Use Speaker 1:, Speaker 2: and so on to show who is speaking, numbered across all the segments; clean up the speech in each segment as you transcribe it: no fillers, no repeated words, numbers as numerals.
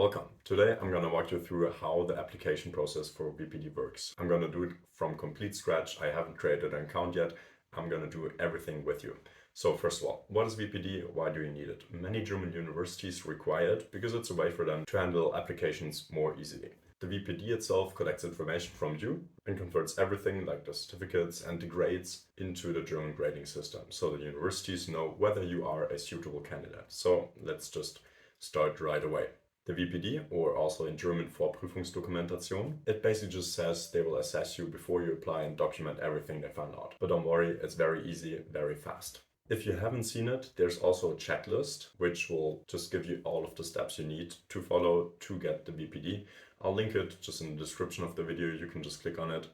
Speaker 1: Welcome. Today I'm going to walk you through how the application process for VPD works. I'm going to do it from complete scratch. I haven't created an account yet. I'm going to do everything with you. So first of all, what is VPD? Why do you need it? Many German universities require it because it's a way for them to handle applications more easily. The VPD itself collects information from you and converts everything like the certificates and the grades into the German grading system. So the universities know whether you are a suitable candidate. So let's just start right away. The VPD, or also in German Vorprüfungsdokumentation, it basically just says they will assess you before you apply and document everything they found out. But don't worry, it's very easy, very fast. If you haven't seen it, there's also a checklist, which will just give you all of the steps you need to follow to get the VPD. I'll link it just in the description of the video. You can just click on it.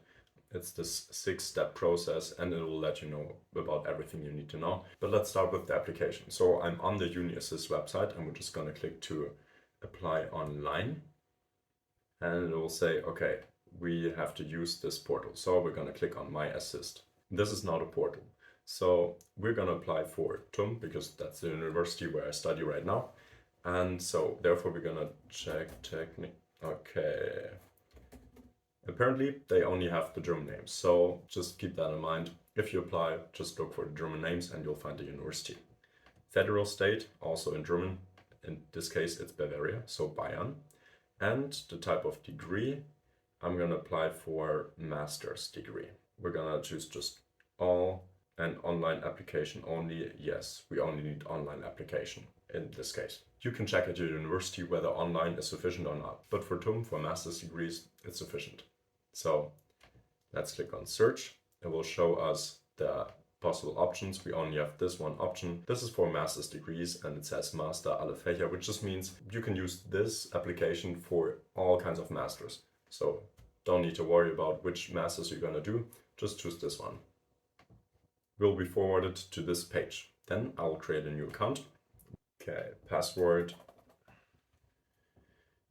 Speaker 1: It's this 6-step process and it will let you know about everything you need to know. But let's start with the application. So I'm on the Uni-Assist website and we're just going to click to apply online. And it will say, okay, we have to use this portal. So we're going to click on My Assist. This is not a portal. So we're going to apply for TUM because that's the university where I study right now. And so therefore we're going to check Okay. Apparently they only have the German names. So just keep that in mind. If you apply, just look for the German names and you'll find the university. Federal state, also in German. In this case, it's Bavaria, so Bayern. And the type of degree, I'm going to apply for master's degree. We're going to choose just all and online application only. Yes, we only need online application in this case. You can check at your university whether online is sufficient or not. But for TUM, for master's degrees, it's sufficient. So let's click on search. It will show us the possible options. We only have this one option. This is for master's degrees and it says Master alle Fächer, which just means you can use this application for all kinds of masters. So don't need to worry about which masters you're going to do. Just choose this one. Will be forwarded to this page. Then I will create a new account. Okay, password.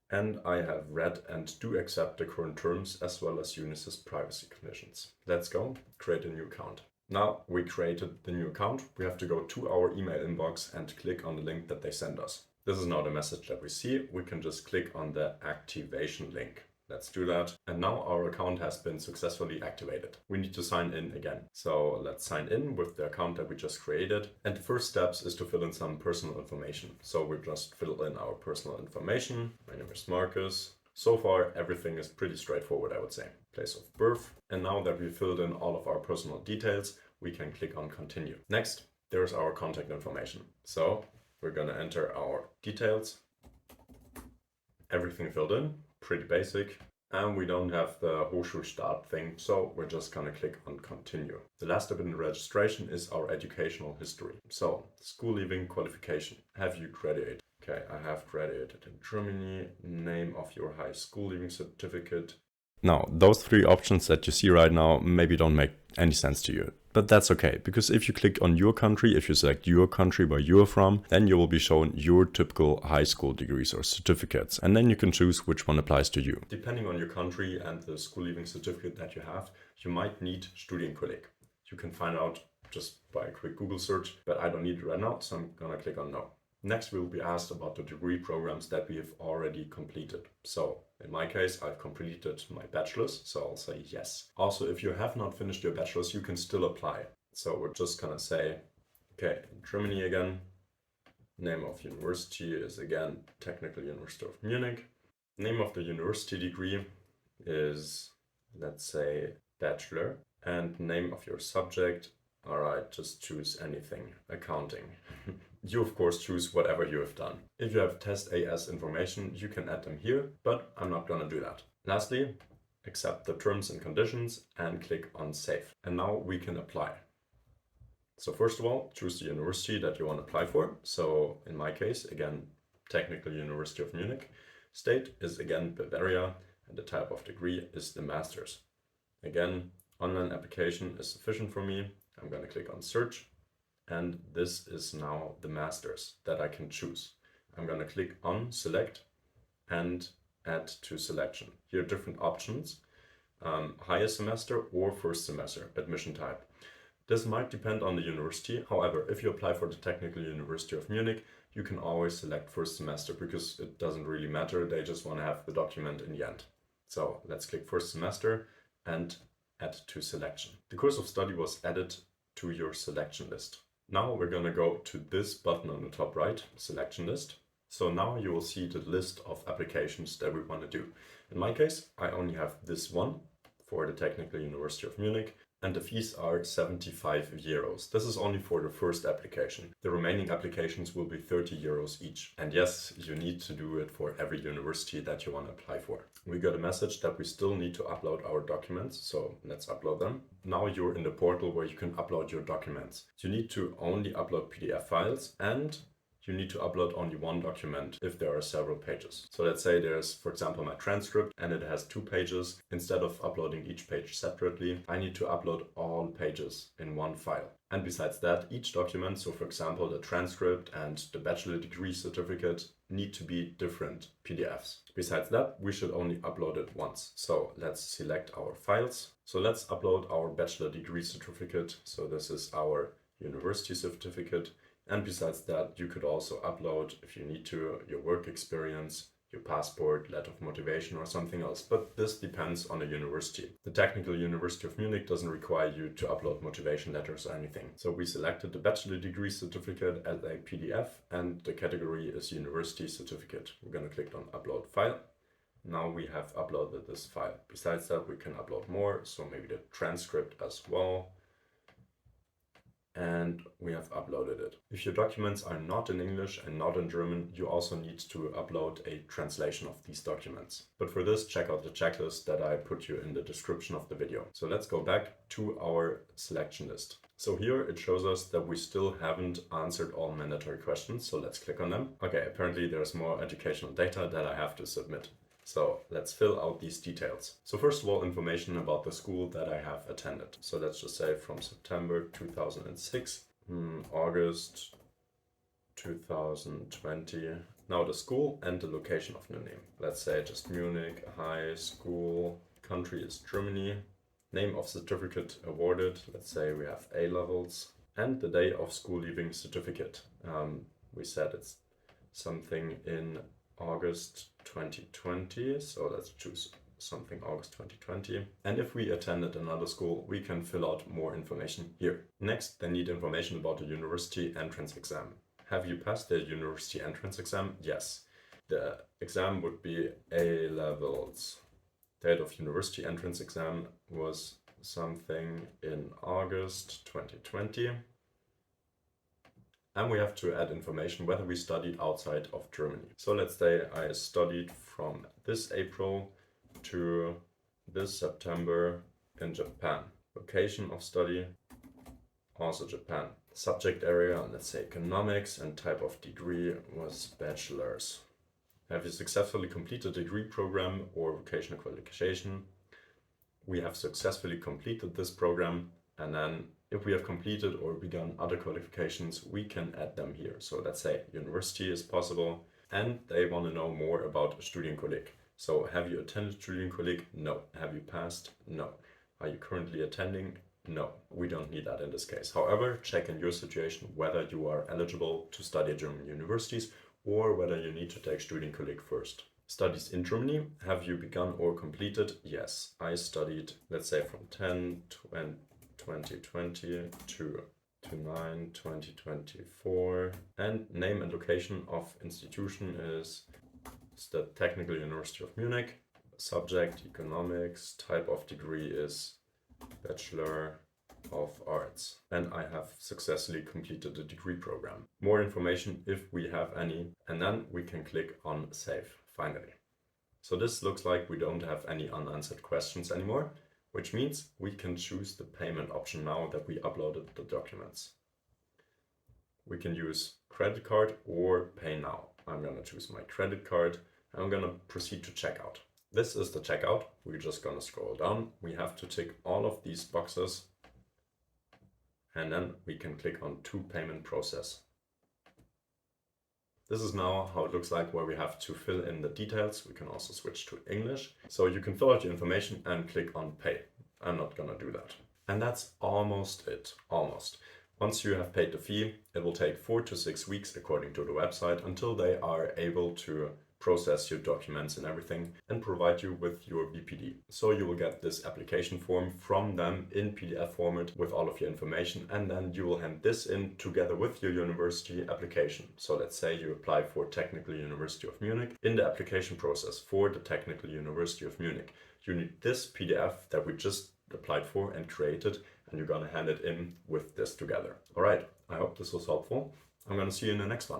Speaker 1: And I have read and do accept the current terms as well as Uni-Assist privacy conditions. Let's go, create a new account. Now we created the new account, we have to go to our email inbox and click on the link that they send us. This is not a message that we see, we can just click on the activation link. Let's do that. And now our account has been successfully activated. We need to sign in again. So let's sign in with the account that we just created. And the first steps is to fill in some personal information. So we just fill in our personal information. My name is Marcus. So far, everything is pretty straightforward, I would say. Place of birth. And now that we filled in all of our personal details, we can click on continue. Next, there's our contact information. So we're going to enter our details. Everything filled in, pretty basic. And we don't have the Hochschulstart thing, so we're just going to click on continue. The last step in the registration is our educational history. So school leaving qualification. Have you graduated? Okay, I have graduated in Germany. Name of your high school leaving certificate. Now, those 3 options that you see right now maybe don't make any sense to you. But that's okay, because if you click on your country, if you select your country where you're from, then you will be shown your typical high school degrees or certificates. And then you can choose which one applies to you. Depending on your country and the school leaving certificate that you have, you might need Studienkolleg. You can find out just by a quick Google search, but I don't need it right now, so I'm gonna click on no. Next, we will be asked about the degree programs that we have already completed. So in my case, I've completed my bachelor's, so I'll say yes. Also, if you have not finished your bachelor's, you can still apply. So we're just gonna say, okay, Germany again. Name of university is again Technical University of Munich. Name of the university degree is, let's say, bachelor. And name of your subject, all right, just choose anything, accounting. You of course choose whatever you have done. If you have test AS information, you can add them here, but I'm not gonna do that. Lastly, accept the terms and conditions and click on save. And now we can apply. So first of all, choose the university that you want to apply for. So in my case, again, Technical University of Munich. State is again Bavaria, and the type of degree is the master's. Again, online application is sufficient for me. I'm gonna click on search. And this is now the master's that I can choose. I'm going to click on select and add to selection. Here are different options, higher semester or first semester admission type. This might depend on the university. However, if you apply for the Technical University of Munich, you can always select first semester because it doesn't really matter. They just want to have the document in the end. So let's click first semester and add to selection. The course of study was added to your selection list. Now we're going to go to this button on the top right, selection list. So now you will see the list of applications that we want to do. In my case, I only have this one for the Technical University of Munich, and the fees are 75 euros. This is only for the first application. The remaining applications will be 30 euros each. And yes, you need to do it for every university that you want to apply for. We got a message that we still need to upload our documents, so let's upload them. Now you're in the portal where you can upload your documents. You need to only upload PDF files, and you need to upload only one document if there are several pages. So let's say there's, for example, my transcript and it has 2 pages. Instead of uploading each page separately, I need to upload all pages in one file. And besides that, each document, so for example, the transcript and the bachelor degree certificate, need to be different PDFs. Besides that, we should only upload it once. So let's select our files. So let's upload our bachelor degree certificate. So this is our university certificate. And besides that, you could also upload, if you need to, your work experience, your passport, letter of motivation or something else. But this depends on the university. The Technical University of Munich doesn't require you to upload motivation letters or anything. So we selected the bachelor degree certificate as a PDF and the category is university certificate. We're going to click on upload file. Now we have uploaded this file. Besides that, we can upload more. So maybe the transcript as well. And we have uploaded it. If your documents are not in English and not in German, you also need to upload a translation of these documents. But for this, check out the checklist that I put you in the description of the video. So let's go back to our selection list. So here it shows us that we still haven't answered all mandatory questions. So let's click on them. Okay, apparently there's more educational data that I have to submit. So let's fill out these details. So first of all, information about the school that I have attended. So let's just say from September 2006, August 2020. Now the school and the location of the name. Let's say just Munich High School. Country is Germany. Name of certificate awarded. Let's say we have A levels. And the day of school leaving certificate. We said it's something in August 2020, so let's choose something August 2020. And if we attended another school, we can fill out more information here. Next, they need information about the university entrance exam. Have you passed the university entrance exam? Yes. The exam would be A levels. Date of university entrance exam was something in August 2020. And we have to add information whether we studied outside of Germany. So let's say I studied from this April to this September in Japan. Location of study, also Japan. Subject area, let's say economics, and type of degree was bachelor's. Have you successfully completed a degree program or vocational qualification? We have successfully completed this program, and then if we have completed or begun other qualifications, we can add them here. So let's say university is possible, and they want to know more about Studienkolleg. So have you attended Studienkolleg? No. Have you passed? No. Are you currently attending? No. We don't need that in this case. However, check in your situation whether you are eligible to study at German universities or whether you need to take Studienkolleg first. Studies in Germany. Have you begun or completed? Yes. I studied, let's say from 2020 to 9 2024, and name and location of institution is the Technical University of Munich. Subject economics. Type of degree is Bachelor of Arts, and I have successfully completed the degree program. More information if we have any, and then we can click on save finally. So this looks like we don't have any unanswered questions anymore, which means we can choose the payment option now that we uploaded the documents. We can use credit card or pay now. I'm going to choose my credit card and I'm going to proceed to checkout. This is the checkout. We're just going to scroll down. We have to tick all of these boxes and then we can click on to payment process. This is now how it looks like, where we have to fill in the details. We can also switch to English. So you can fill out your information and click on pay. I'm not gonna do that. And that's almost it, almost. Once you have paid the fee, it will take 4 to 6 weeks according to the website until they are able to process your documents and everything and provide you with your VPD. So you will get this application form from them in PDF format with all of your information, and then you will hand this in together with your university application. So let's say you apply for Technical University of Munich. In the application process for the Technical University of Munich, you need this PDF that we just applied for and created, and you're gonna hand it in with this together. All right, I hope this was helpful. I'm gonna see you in the next one.